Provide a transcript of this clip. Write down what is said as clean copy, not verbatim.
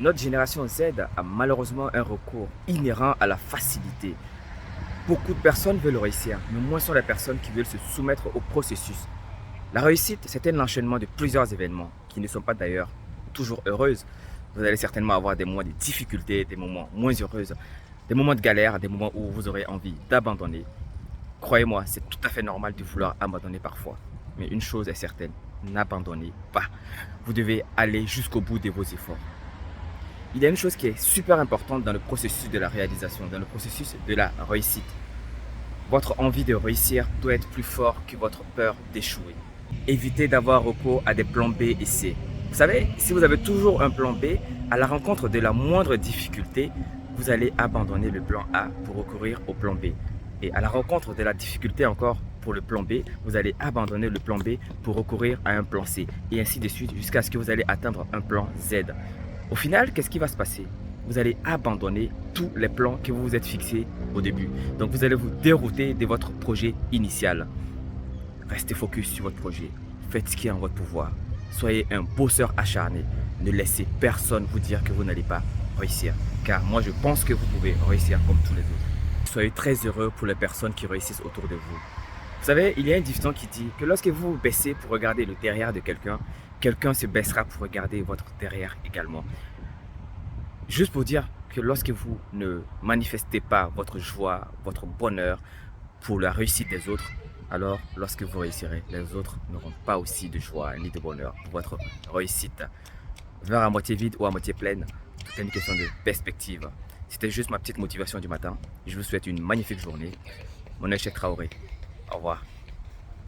Notre génération Z a malheureusement un recours inhérent à la facilité. Beaucoup de personnes veulent réussir, mais moins sont les personnes qui veulent se soumettre au processus. La réussite, c'est un enchaînement de plusieurs événements qui ne sont pas d'ailleurs toujours heureuses. Vous allez certainement avoir des moments de difficultés, des moments moins heureux, des moments de galère, des moments où vous aurez envie d'abandonner. Croyez-moi, c'est tout à fait normal de vouloir abandonner parfois. Mais une chose est certaine, n'abandonnez pas. Vous devez aller jusqu'au bout de vos efforts. Il y a une chose qui est super importante dans le processus de la réalisation, dans le processus de la réussite. Votre envie de réussir doit être plus fort que votre peur d'échouer. Évitez d'avoir recours à des plans B et C. Vous savez, si vous avez toujours un plan B, à la rencontre de la moindre difficulté, vous allez abandonner le plan A pour recourir au plan B. Et à la rencontre de la difficulté encore pour le plan B, vous allez abandonner le plan B pour recourir à un plan C. Et ainsi de suite jusqu'à ce que vous allez atteindre un plan Z. Au final, qu'est-ce qui va se passer? Vous allez abandonner tous les plans que vous vous êtes fixés au début. Donc vous allez vous dérouter de votre projet initial. Restez focus sur votre projet. Faites ce qui est en votre pouvoir. Soyez un bosseur acharné. Ne laissez personne vous dire que vous n'allez pas réussir. Car moi, je pense que vous pouvez réussir comme tous les autres. Soyez très heureux pour les personnes qui réussissent autour de vous. Vous savez, il y a une dicton qui dit que lorsque vous vous baissez pour regarder le derrière de quelqu'un, quelqu'un se baissera pour regarder votre derrière également. Juste pour dire que lorsque vous ne manifestez pas votre joie, votre bonheur pour la réussite des autres, alors lorsque vous réussirez, les autres n'auront pas aussi de joie ni de bonheur pour votre réussite. Verre à moitié vide ou à moitié pleine, tout est une question de perspective. C'était juste ma petite motivation du matin. Je vous souhaite une magnifique journée. Mon Cheikh Traoré. Au revoir.